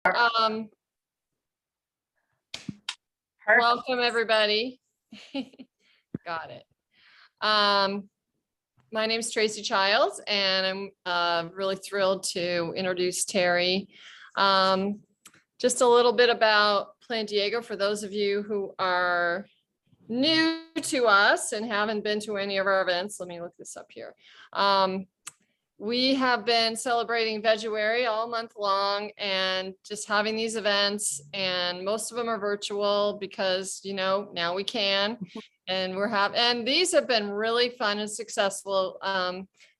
Perfect. Welcome everybody. Got it. My name is Tracy Childs, and I'm really thrilled to introduce Terry. Just a little bit about PlantDiego for those of you who are new to us and haven't been to any of our events. Let me look this up here. We have been celebrating Veguary all month long and just having these events, and most of them are virtual because, you know, now we can, and these have been really fun and successful.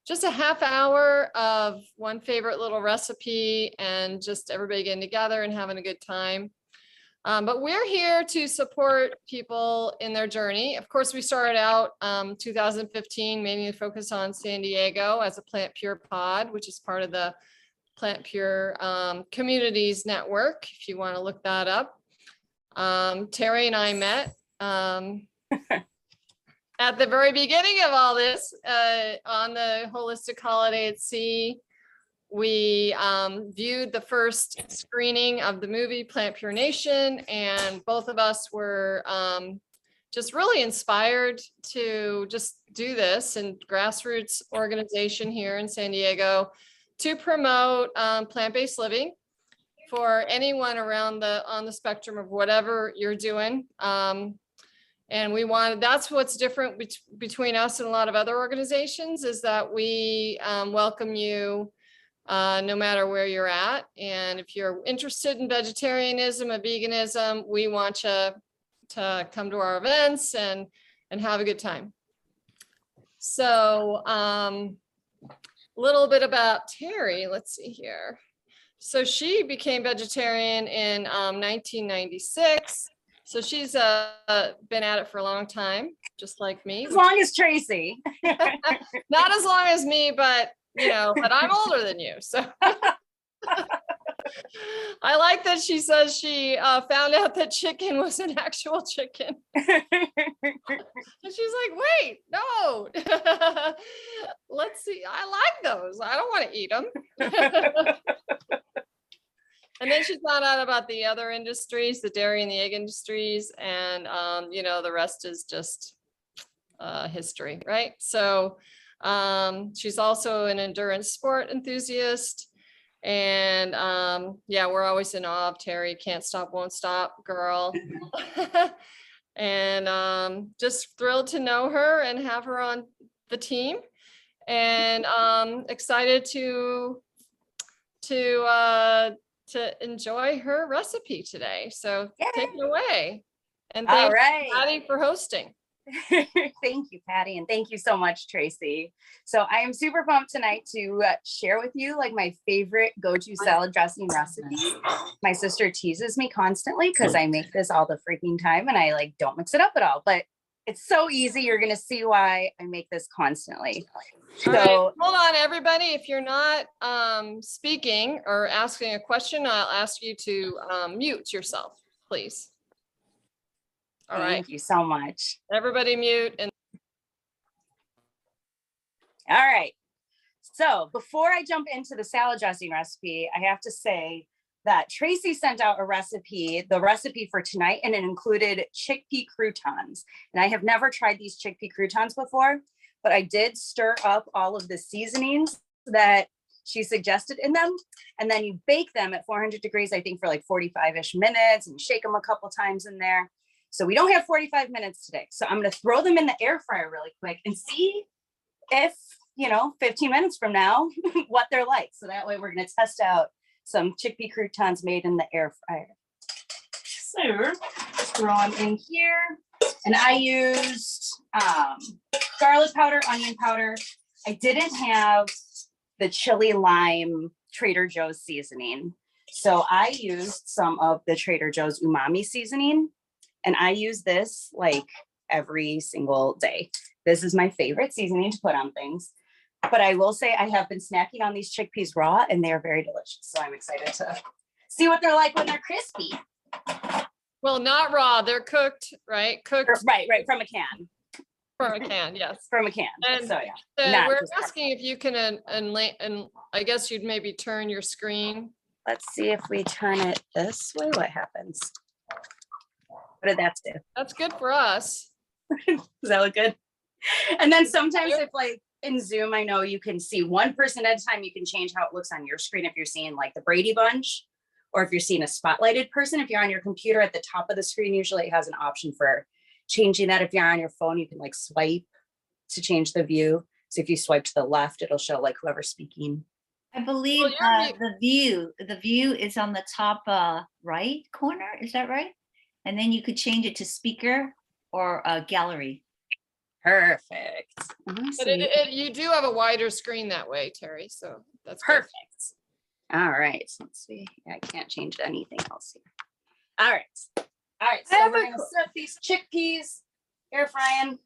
Just a half hour of one favorite little recipe and just everybody getting together and having a good time. But we're here to support people in their journey. Of course, we started out 2015, mainly focused on San Diego as a Plant Pure pod, which is part of the Plant Pure Communities Network, if you want to look that up. Terry and I met at the very beginning of all this on the Holistic Holiday at Sea. We viewed the first screening of the movie Plant Pure Nation, and both of us were just really inspired to just do this and grassroots organization here in San Diego to promote plant-based living for anyone around on the spectrum of whatever you're doing. And that's what's different between us and a lot of other organizations, is that we welcome you no matter where you're at. And if you're interested in vegetarianism or veganism, we want you to come to our events and have a good time. So a little bit about Terry, let's see here. So she became vegetarian in 1996. So she's been at it for a long time, just like me. As long as Tracy. Not as long as me, but you know, but I'm older than you, so. I like that she says she found out that chicken was an actual chicken. And she's like, wait, no. Let's see, I like those. I don't want to eat them. And then she found out about the other industries, the dairy and the egg industries, and you know, the rest is just history, right? So she's also an endurance sport enthusiast, and yeah, we're always in awe of Terry. Can't stop, won't stop girl. And just thrilled to know her and have her on the team, and excited to enjoy her recipe today. So yay. Take it away. And thanks Patty for hosting. Thank you, Patty, and thank you so much, Tracy. So I am super pumped tonight to share with you like my favorite go-to salad dressing recipe. My sister teases me constantly because I make this all the freaking time and I like don't mix it up at all, but it's so easy. You're gonna see why I make this constantly. So right, hold on everybody. If you're not speaking or asking a question, I'll ask you to mute yourself, please. All right. Thank you so much. Everybody mute. And all right. So before I jump into the salad dressing recipe, I have to say that Tracy sent out a recipe, the recipe for tonight, and it included chickpea croutons. And I have never tried these chickpea croutons before, but I did stir up all of the seasonings that she suggested in them. And then you bake them at 400 degrees, I think for like 45-ish minutes, and shake them a couple times in there. So we don't have 45 minutes today. So I'm going to throw them in the air fryer really quick and see if, you know, 15 minutes from now, what they're like. So that way we're going to test out some chickpea croutons made in the air fryer. So just throw them in here. And I used garlic powder, onion powder. I didn't have the chili lime Trader Joe's seasoning. So I used some of the Trader Joe's umami seasoning. And I use this like every single day. This is my favorite seasoning to put on things. But I will say I have been snacking on these chickpeas raw and they are very delicious. So I'm excited to see what they're like when they're crispy. well, not raw, they're cooked, right? Cooked. Right, from a can. From a can, yes. From a can. And so yeah. we're asking if you can, and I guess you'd maybe turn your screen. let's see if we turn it this way, what happens? What did that do? That's good for us. Does that look good? And then sometimes if like in Zoom, I know you can see one person at a time, you can change how it looks on your screen if you're seeing like the Brady Bunch, or if you're seeing a spotlighted person. If you're on your computer at the top of the screen, usually it has an option for changing that. If you're on your phone, you can like swipe to change the view. So if you swipe to the left, it'll show like whoever's speaking. I believe the view is on the top right corner. Is that right? And then you could change it to speaker or gallery. Perfect. But you do have a wider screen that way, Terry. So that's perfect. Good. All right. So let's see. I can't change anything else here. All right. All right. So we're going to set these chickpeas air frying.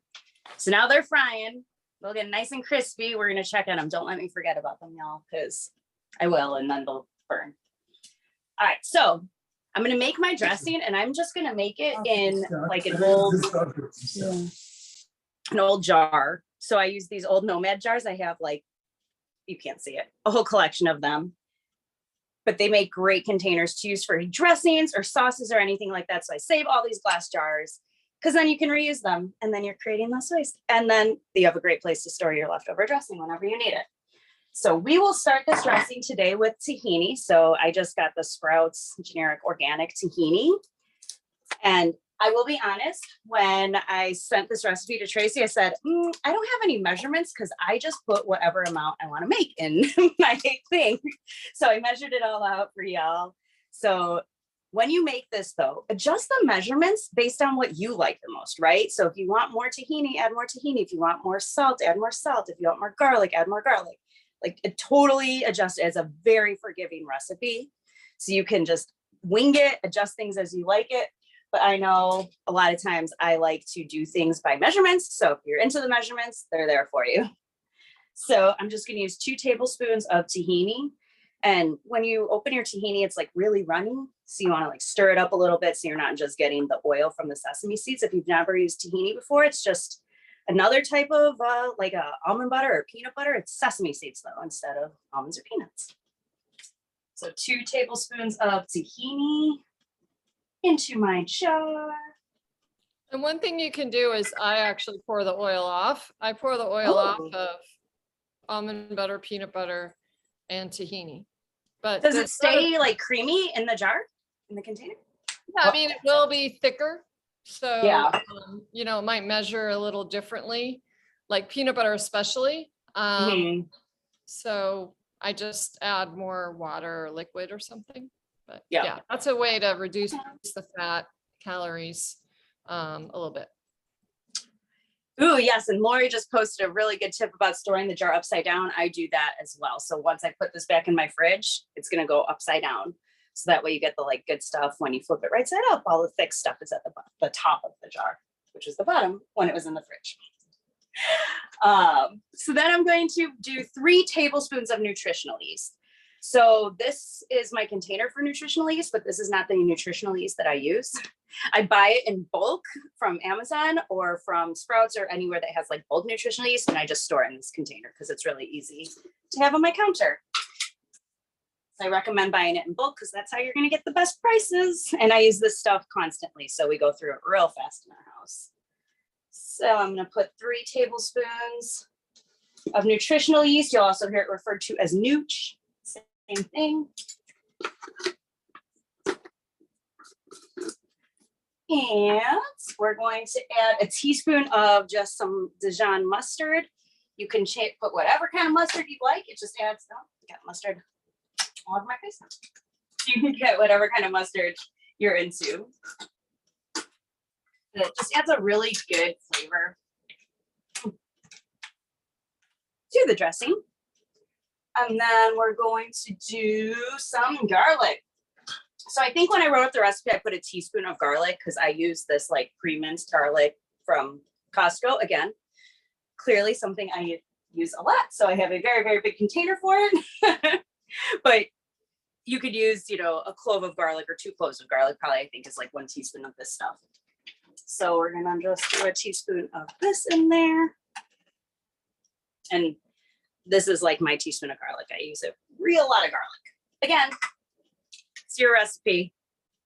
So now they're frying. They'll get nice and crispy. We're going to check on them. Don't let me forget about them, y'all, because I will, and then they'll burn. All right. So I'm going to make my dressing, and I'm just going to make it in like an old jar. So I use these old Nomad jars. I have like, you can't see it, a whole collection of them. But they make great containers to use for dressings or sauces or anything like that. So I save all these glass jars because then you can reuse them and then you're creating less waste. And then you have a great place to store your leftover dressing whenever you need it. So we will start this dressing today with tahini. So I just got the Sprouts generic organic tahini. And I will be honest, when I sent this recipe to Tracy, I said, I don't have any measurements because I just put whatever amount I want to make in my thing. So I measured it all out for y'all. So when you make this though, adjust the measurements based on what you like the most, right? So if you want more tahini, add more tahini. If you want more salt, add more salt. If you want more garlic, add more garlic. Like it totally adjust it as a very forgiving recipe. So you can just wing it, adjust things as you like it. But I know a lot of times I like to do things by measurements. So if you're into the measurements, they're there for you. So I'm just going to use 2 tablespoons of tahini. And when you open your tahini, it's like really runny. So you want to like stir it up a little bit so you're not just getting the oil from the sesame seeds. If you've never used tahini before, it's just another type of like a almond butter or peanut butter. It's sesame seeds though, instead of almonds or peanuts. So 2 tablespoons of tahini into my jar. And one thing you can do is I actually pour the oil off. I pour the oil off of almond butter, peanut butter, and tahini. But does it stay like creamy in the jar, in the container? Yeah, I mean, it will be thicker. So, yeah. You know, it might measure a little differently, like peanut butter especially. So I just add more water or liquid or something. But yeah, that's a way to reduce the fat, calories a little bit. Ooh, yes. And Lori just posted a really good tip about storing the jar upside down. I do that as well. So once I put this back in my fridge, it's going to go upside down. So that way you get the like good stuff when you flip it right side up. All the thick stuff is at the top of the jar, which is the bottom when it was in the fridge. So then I'm going to do 3 tablespoons of nutritional yeast. So this is my container for nutritional yeast, but this is not the nutritional yeast that I use. I buy it in bulk from Amazon or from Sprouts or anywhere that has like bulk nutritional yeast, and I just store it in this container because it's really easy to have on my counter. So I recommend buying it in bulk because that's how you're going to get the best prices. And I use this stuff constantly, so we go through it real fast in our house. So I'm going to put 3 tablespoons of nutritional yeast. You'll also hear it referred to as nooch. Same thing. And we're going to add a teaspoon of just some Dijon mustard. You can put whatever kind of mustard you like. It just adds, got mustard all over my face. You can get whatever kind of mustard you're into. It just adds a really good flavor to the dressing. And then we're going to do some garlic. So I think when I wrote up the recipe, I put a teaspoon of garlic because I use this like pre-minced garlic from Costco. Again, clearly something I use a lot. So I have a very, very big container for it. But you could use, you know, a clove of garlic or 2 cloves of garlic, probably I think is like 1 teaspoon of this stuff. So we're going to just do a teaspoon of this in there. And this is like my teaspoon of garlic. I use a real lot of garlic. Again, It's your recipe.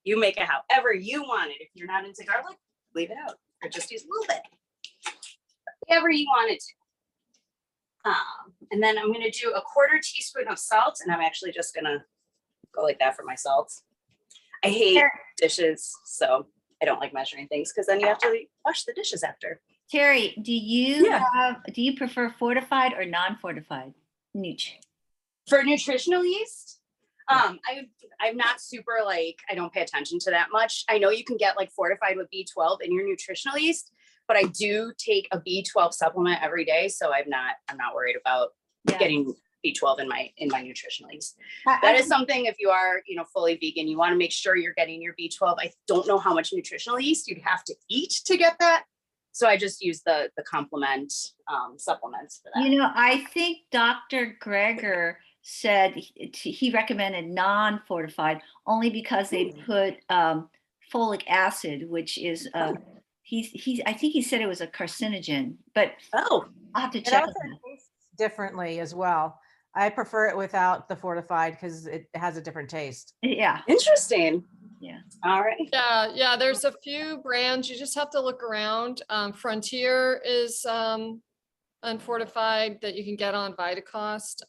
You make it however you want it. If you're not into garlic, leave it out or just use a little bit. Whatever you want it to. And then I'm going to do a 1/4 teaspoon of salt, and I'm actually just going to go like that for my salt. I hate dishes, so I don't like measuring things because then you have to wash the dishes after. Terry, do you prefer fortified or non-fortified nooch? For nutritional yeast, I'm not super like, I don't pay attention to that much. I know you can get like fortified with B12 in your nutritional yeast, but I do take a B12 supplement every day, so I'm not worried about getting B12 in my nutritional yeast. That is something, if you are, fully vegan, you want to make sure you're getting your B12. I don't know how much nutritional yeast you'd have to eat to get that. So I just use the complement supplements for that. I think Dr. Greger said he recommended non-fortified only because they put folic acid, which is I think he said it was a carcinogen, but I'll have to check. It also tastes differently as well. I prefer it without the fortified because it has a different taste. Yeah. Interesting. Yeah. All right. Yeah. There's a few brands. You just have to look around. Frontier is unfortified that you can get on Vitacost.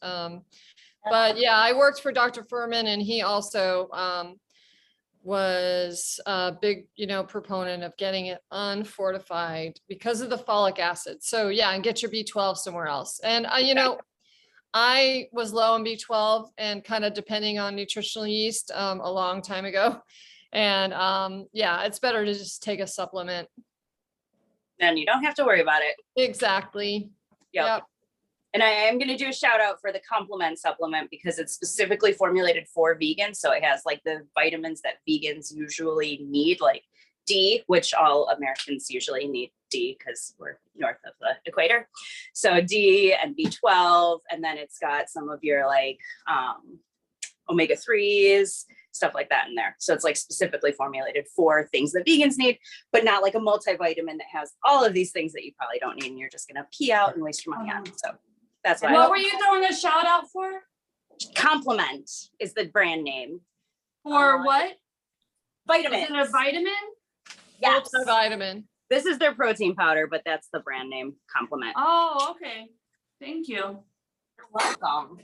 But yeah, I worked for Dr. Furman, and he also was a big, proponent of getting it unfortified because of the folic acid. So yeah, and get your B12 somewhere else. And I was low on B12 and kind of depending on nutritional yeast a long time ago. And it's better to just take a supplement. Then you don't have to worry about it. Exactly. Yep. And I am going to do a shout out for the complement supplement because it's specifically formulated for vegans. So it has like the vitamins that vegans usually need, like D, which all Americans usually need D because we're north of the equator. So D and B12, and then it's got some of your like omega-3s, stuff like that in there. So it's like specifically formulated for things that vegans need, but not like a multivitamin that has all of these things that you probably don't need and you're just going to pee out and waste your money on. So that's why. What were you throwing a shout out for? Complement is the brand name. For what? Vitamin. Is it a vitamin? Yes. Vitamin. This is their protein powder, but that's the brand name, Complement. Oh, okay. Thank you. You're welcome.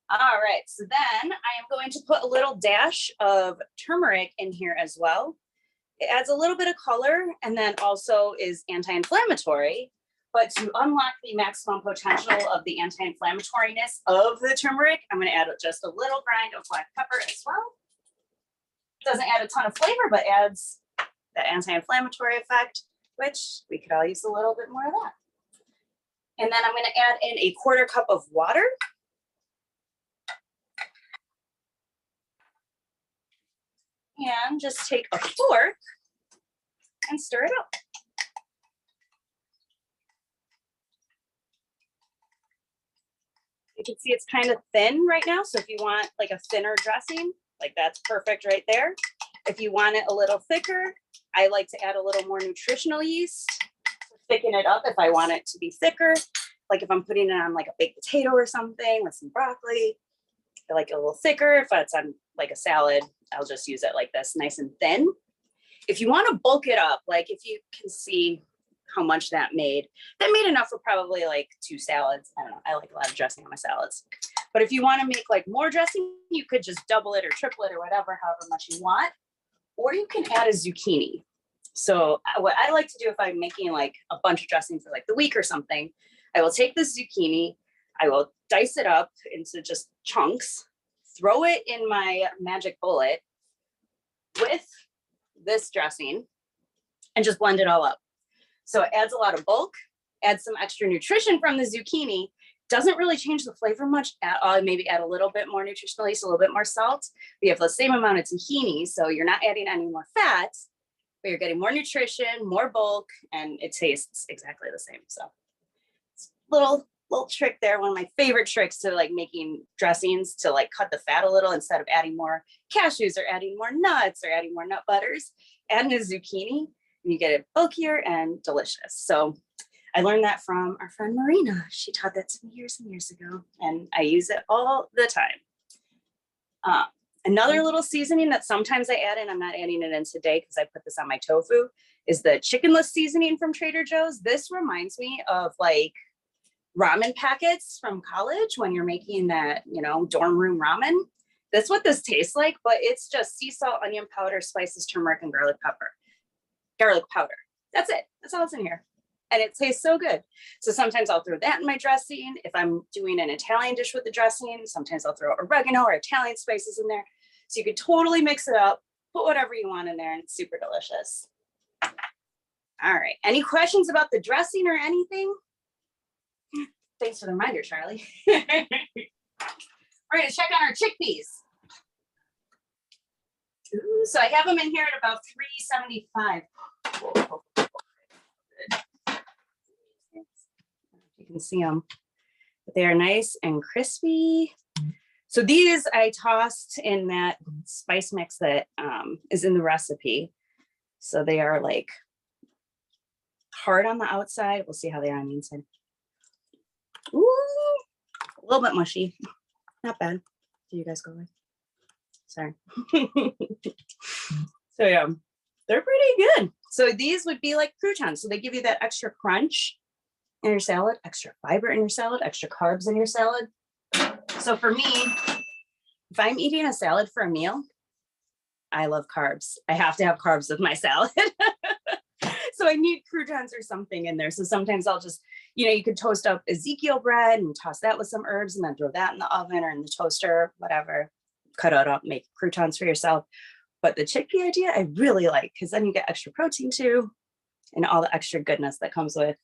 All right, so then I am going to put a little dash of turmeric in here as well. It adds a little bit of color and then also is anti-inflammatory. But to unlock the maximum potential of the anti-inflammatoriness of the turmeric, I'm going to add just a little grind of black pepper as well. Doesn't add a ton of flavor, but adds that anti-inflammatory effect, which we could all use a little bit more of that. And then I'm going to add in a 1/4 cup of water. And just take a fork and stir it up. You can see it's kind of thin right now. So if you want like a thinner dressing, like that's perfect right there. If you want it a little thicker, I like to add a little more nutritional yeast to thicken it up if I want it to be thicker. Like if I'm putting it on like a baked potato or something with some broccoli, I like it a little thicker. If it's on like a salad, I'll just use it like this, nice and thin. If you want to bulk it up, like if you can see how much that made enough for probably like 2 salads. I don't know. I like a lot of dressing on my salads. But if you want to make like more dressing, you could just double it or triple it or whatever, however much you want. Or you can add a zucchini. So what I like to do if I'm making like a bunch of dressing for like the week or something, I will take this zucchini, I will dice it up into just chunks, throw it in my magic bullet with this dressing and just blend it all up. So it adds a lot of bulk, adds some extra nutrition from the zucchini, doesn't really change the flavor much at all. Maybe add a little bit more nutritional yeast, a little bit more salt. You have the same amount of tahini, so you're not adding any more fats, but you're getting more nutrition, more bulk, and it tastes exactly the same. So it's a little trick there. One of my favorite tricks to like making dressings to like cut the fat a little instead of adding more cashews or adding more nuts or adding more nut butters, add a zucchini. You get it bulkier and delicious. So I learned that from our friend Marina. She taught that to me years and years ago, and I use it all the time. Another little seasoning that sometimes I add in, I'm not adding it in today because I put this on my tofu, is the chickenless seasoning from Trader Joe's. This reminds me of like ramen packets from college when you're making that, you know, dorm room ramen. That's what this tastes like, but it's just sea salt, onion powder, spices, turmeric, and garlic pepper. Garlic powder. That's it. That's all it's in here. And it tastes so good. So sometimes I'll throw that in my dressing. If I'm doing an Italian dish with the dressing, sometimes I'll throw oregano or Italian spices in there. So you could totally mix it up, put whatever you want in there, and it's super delicious. All right. Any questions about the dressing or anything? Thanks for the reminder, Charlie. We're going to check on our chickpeas. Ooh, so I have them in here at about 375. Whoa. You can see them, but they are nice and crispy. So these I tossed in that spice mix that is in the recipe. So they are like hard on the outside. We'll see how they are on the inside. Ooh, a little bit mushy. Not bad. Do you guys go away? Sorry. So yeah, they're pretty good. So these would be like croutons. So they give you that extra crunch in your salad, extra fiber in your salad, extra carbs in your salad. So for me, if I'm eating a salad for a meal, I love carbs. I have to have carbs with my salad. So I need croutons or something in there. So sometimes I'll just, you know, you could toast up Ezekiel bread and toss that with some herbs and then throw that in the oven or in the toaster, whatever. Cut it up, make croutons for yourself. But the chickpea idea, I really like, because then you get extra protein too, and all the extra goodness that comes with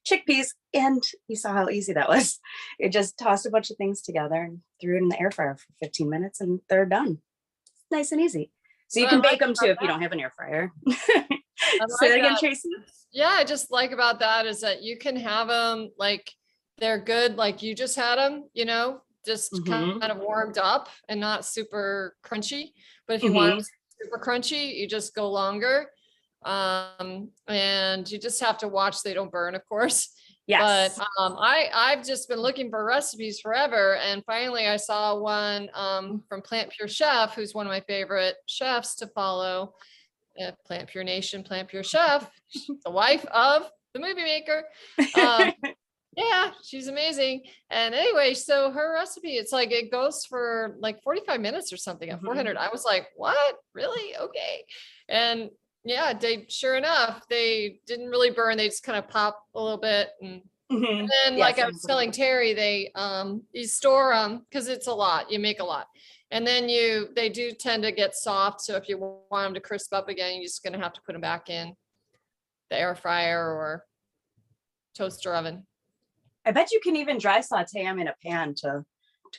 chickpeas. And you saw how easy that was. You just tossed a bunch of things together and threw it in the air fryer for 15 minutes and they're done. It's nice and easy. So you can bake them too if you don't have an air fryer. Say that again, Tracy. Yeah, I just like about that is that you can have them like they're good, like you just had them, you know, just kind of warmed up and not super crunchy. But if you want them super crunchy, you just go longer. And you just have to watch they don't burn, of course. Yes. But I've just been looking for recipes forever, and finally I saw one from Plant Pure Chef, who's one of my favorite chefs to follow. Plant Pure Nation, Plant Pure Chef, the wife of the movie maker. Yeah, she's amazing. And anyway, so her recipe, it's like it goes for like 45 minutes or something at 400. I was like, what? Really? Okay. And yeah, they sure enough, they didn't really burn. They just kind of pop a little bit. And then like I was telling Terry, they you store them because it's a lot. You make a lot. And then they do tend to get soft. So if you want them to crisp up again, you're just gonna have to put them back in the air fryer or toaster oven. I bet you can even dry saute them in a pan to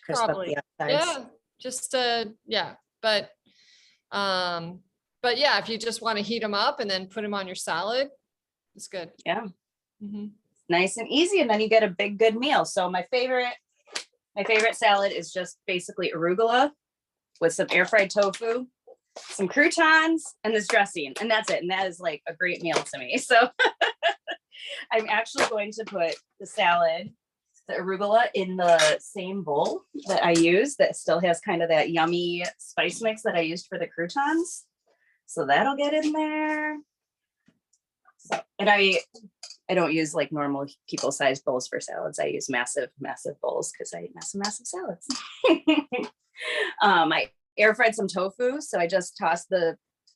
crisp up the outsides. Yeah, just yeah. But yeah, if you just want to heat them up and then put them on your salad, it's good. Yeah. Nice and easy, and then you get a big good meal. So my favorite salad is just basically arugula with some air fried tofu, some croutons, and this dressing, and that's it. And that is like a great meal to me. So I'm actually going to put the salad, the arugula, in the same bowl that I use that still has kind of that yummy spice mix that I used for the croutons. So that'll get in there. So, and I don't use like normal people sized bowls for salads. I use massive bowls because I eat massive salads. I air fried some tofu. So I just tossed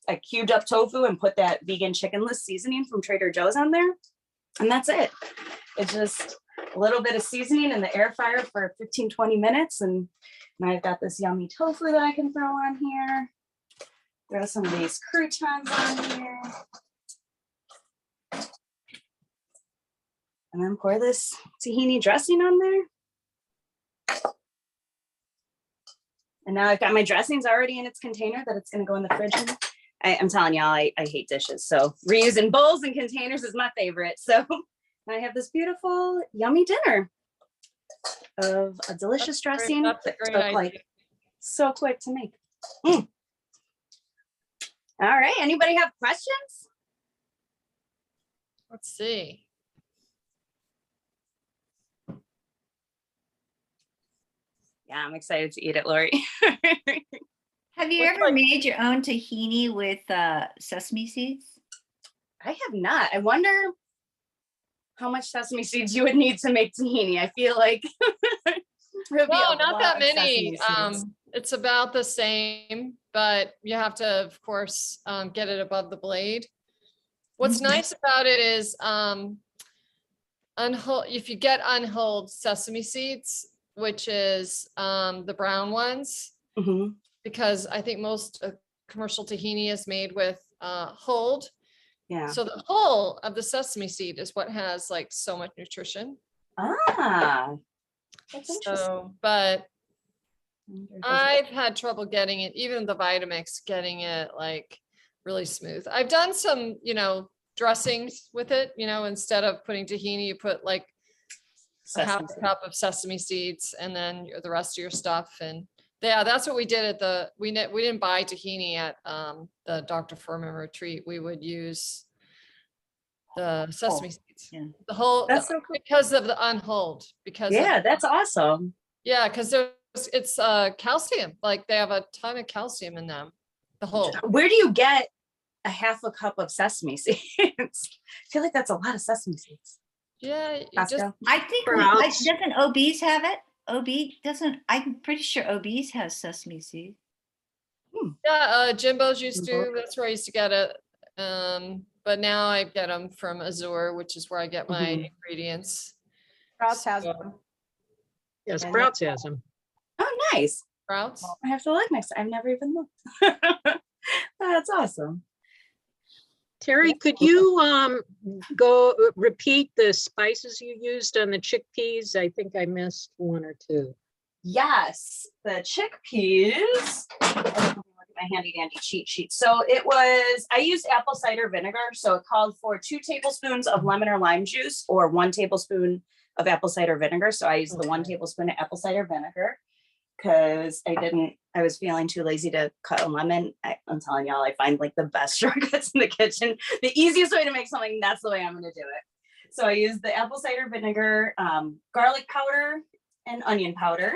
I cubed up tofu and put that vegan chickenless seasoning from Trader Joe's on there. And that's it. It's just a little bit of seasoning in the air fryer for 15-20 minutes. And now I've got this yummy tofu that I can throw on here. Throw some of these croutons on here. And then pour this tahini dressing on there. And now I've got my dressings already in its container that it's going to go in the fridge. I'm telling y'all, I hate dishes. So reusing bowls and containers is my favorite. So I have this beautiful, yummy dinner of a delicious dressing that took like so quick to make. All right. Anybody have questions? Let's see. Yeah, I'm excited to eat it, Lori. Have you Looks ever like- made your own tahini with sesame seeds? I have not. I wonder how much sesame seeds you would need to make tahini. I feel like there'd be No, a not lot that of many. sesame seeds. It's about the same, but you have to, of course, get it above the blade. What's Mhm. nice about it is if you get unhulled sesame seeds, which is the brown ones, Mhm. because I think most commercial tahini is made with hulled. Yeah. So the hull of the sesame seed is what has like so much nutrition. Ah, that's interesting. So, but Wonder if I've had trouble getting it, even the Vitamix, getting it like really smooth. I've done some, dressings with it, instead of putting tahini, you put like a half sesame a seeds. cup of sesame seeds and then the rest of your stuff. And yeah, that's what we did at we didn't buy tahini at the Dr. Furman retreat. We would use the sesame seeds. yeah. The whole, That's so cool. because of the unhulled, because Yeah, of, that's awesome. yeah, because it's calcium, like they have a ton of calcium in them, the whole. Where do you get a half a cup of sesame seeds? I feel like that's a lot of sesame seeds. Yeah, you just, Costco. I think Sprouts. doesn't OB's have it? OB doesn't. I'm pretty sure OB's has sesame seed. yeah, Jimbo's used Jimbo. to, that's where I used to get it. But now I get them from Azure, which is where I get my Mhm. ingredients. Sprouts has So- them. Yeah, And Sprouts has them. Oh, nice. Sprouts. I have to look next time. I've never even looked. That's awesome. Terry, could you repeat the spices you used on the chickpeas? I think I missed one or two. Yes, the chickpeas. Look at my handy dandy cheat sheet. So I used apple cider vinegar. So it called for 2 tablespoons of lemon or lime juice or 1 tablespoon of apple cider vinegar. So I used the 1 Okay. tablespoon of apple cider vinegar because I was feeling too lazy to cut a lemon. I'm telling y'all, I find like the best shortcuts in the kitchen. The easiest way to make something, that's the way I'm going to do it. So I used the apple cider vinegar, garlic powder, and onion powder.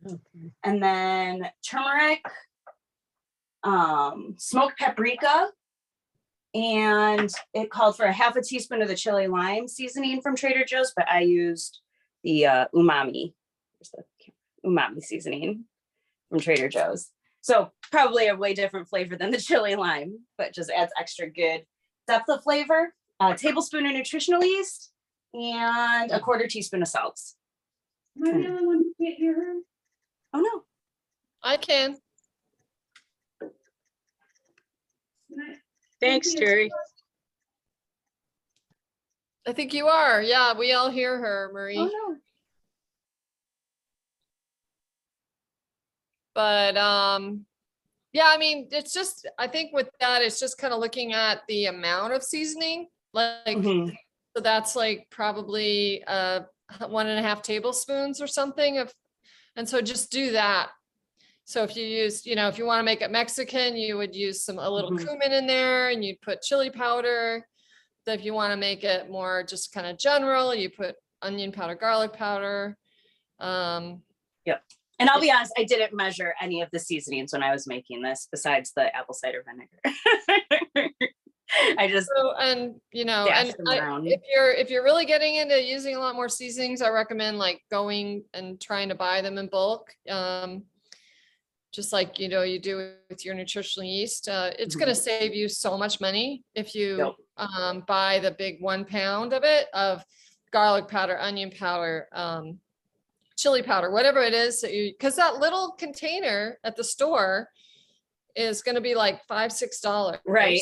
Okay. And then turmeric, smoked paprika, and it called for a half a teaspoon of the chili lime seasoning from Trader Joe's, but I used the umami seasoning from Trader Joe's. So probably a way different flavor than the chili lime, but just adds extra good depth of flavor. A tablespoon of nutritional yeast and a 1/4 teaspoon of salt. Am I the only one who can't hear her? Oh no. I can. Thanks, Terry. I think you are. Yeah, we all hear her, Marie. Oh no. But yeah, I mean, it's just, I think with that, it's just kind of looking at the amount of seasoning. Like, Mhm. so that's like probably 1.5 tablespoons or something of, and so just do that. So if you use, if you want to make it Mexican, you would use a little Mhm. cumin in there, and you'd put chili powder. So if you want to make it more just kind of general, you put onion powder, garlic powder. And I'll be honest, I didn't measure any of the seasonings when I was making this besides the apple cider vinegar. I just, So, and dash them around. if you're really getting into using a lot more seasonings, I recommend like going and trying to buy them in bulk. Just like, you do with your nutritional yeast, it's going to save you so much money if you buy the big 1 pound of it, of garlic powder, onion powder, chili powder, whatever it is because that little container at the store is going to be like $5-6. Right.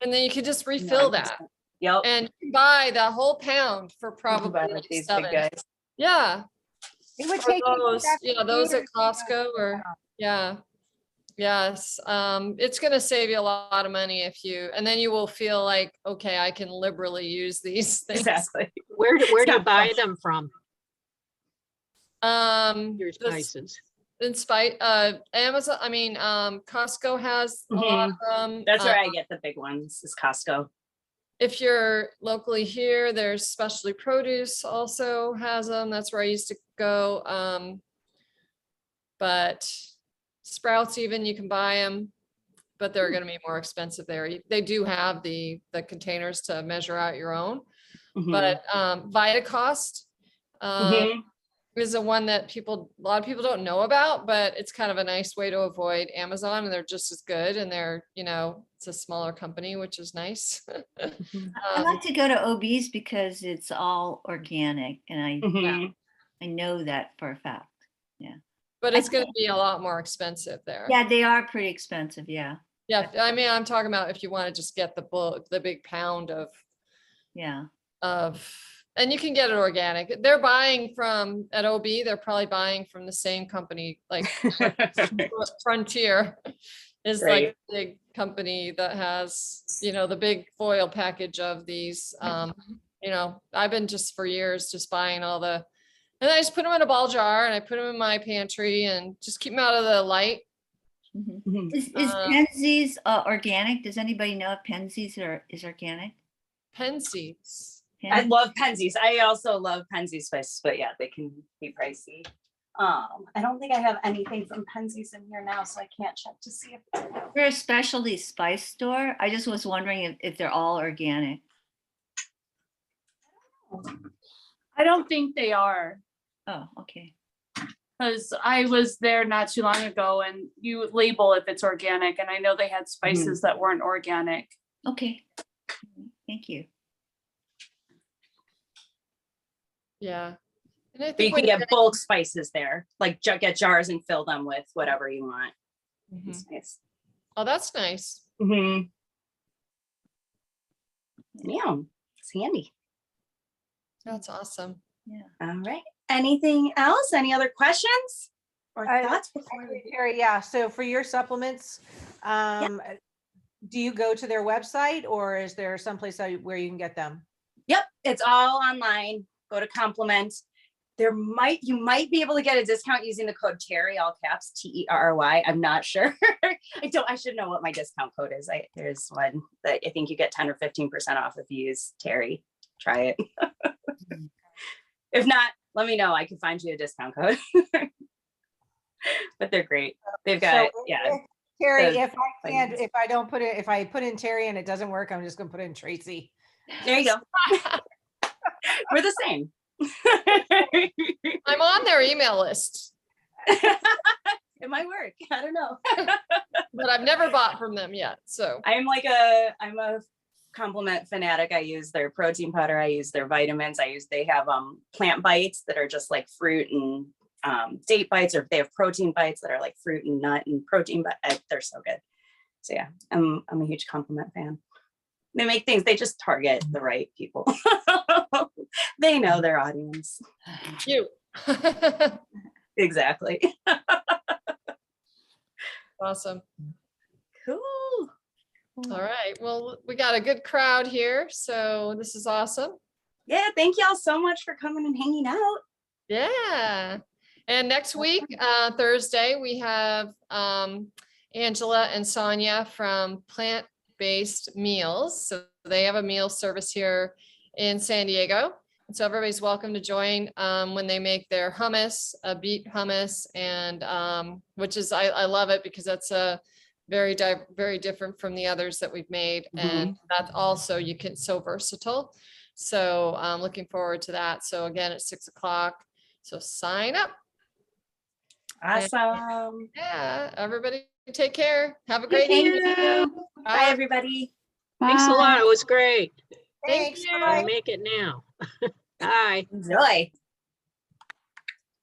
And then you can just refill that. Yep. And you can buy the whole pound for Buy probably like like these $7. big guys. Yeah. It would For take me those, back yeah, to those at theaters, Costco or, yeah. Yes, it's gonna save you a lot of money and then you will feel like, okay, I can liberally use these things. Exactly. Where do you not buy much. them from, your spices? Amazon, Costco has a lot of them. That's where I get the big ones, is Costco. If you're locally here, there's Specialty Produce also has them. That's where I used to go. But Sprouts even, you can buy them, but they're gonna be more expensive there. They do have the containers to measure out your own, but Vitacost Mhm. is the one that a lot of people don't know about, but it's kind of a nice way to avoid Amazon, and they're just as good, and they're, it's a smaller company, which is nice. I like to go to OB's because it's all organic, and Mhm. I know that for a fact. But it's gonna be a lot more expensive there. Yeah, they are pretty expensive. Yeah, Yeah, I mean, I'm talking about if you want to just get the big pound yeah. and you can get it organic. They're buying from at OB, they're probably buying from the same company, like Frontier is like Right. a big company that has, the big foil package of these. I've been just for years just buying and I just put them in a ball jar and I put them in my pantry and just keep them out of the light. Mhm. Mhm. Is Penzies organic? Does anybody know if Penzies is organic? Pen seeds. I love Penzies. I also love Penzies spices, but yeah, they can be pricey. I don't think I have anything from Penzies in here now, so I can't check to see if We're a specialty spice store. I just was wondering if they're all organic. I don't think they are, Oh, okay. because I was there not too long ago and you label if it's organic, and I know they had spices that weren't organic. Okay. Thank you. Yeah. And I but you think can get bulk spices there, like get jars and fill them with whatever you want. Mhm. It's nice. Oh, that's nice. Yeah, it's handy. That's awesome. All right. Anything else? Any other questions or I- thoughts before we? Terry, yeah, so for your supplements, do you go to their website or is there someplace where you can get them? Yep, it's all online. Go to Compliment. You might be able to get a discount using the code Terry, all caps, TERRY. I'm not sure. I should know what my discount code is. There's one that I think you get 10 or 15% off if you use Terry. Try it. If not, let me know. I can find you a discount code. But they're great. They've got, Terry, the if I put in Terry and it doesn't work, I'm just gonna put in Tracy. there you go. We're the same. I'm on their email list, It might work. I don't know. but I've never bought from them yet. So I'm a Compliment fanatic. I use their protein powder. I use their vitamins. They have plant bites that are just like fruit and date bites, or they have protein bites that are like fruit and nut and protein, but they're so good. So yeah, I'm a huge Compliment fan. They make things, they just target the right people. They know their audience. you. Exactly. Awesome. Cool. All right. Well, we got a good crowd here, so this is awesome. Yeah, thank y'all so much for coming and hanging out. Yeah. And next week, Thursday, we have Angela and Sonia from Plant-Based Meals. So they have a meal service here in San Diego. And so everybody's welcome to join when they make their hummus, beet hummus, and which is, I love it because that's a very different from the others that we've made. And that's also, so versatile. So I'm looking forward to that. So again, at 6 o'clock. So sign up. Awesome. Yeah, everybody take care. Have a Thank great you. evening. Bye, everybody. Thanks a lot. It was great. Thank you. I'll make it now. Bye. Enjoy.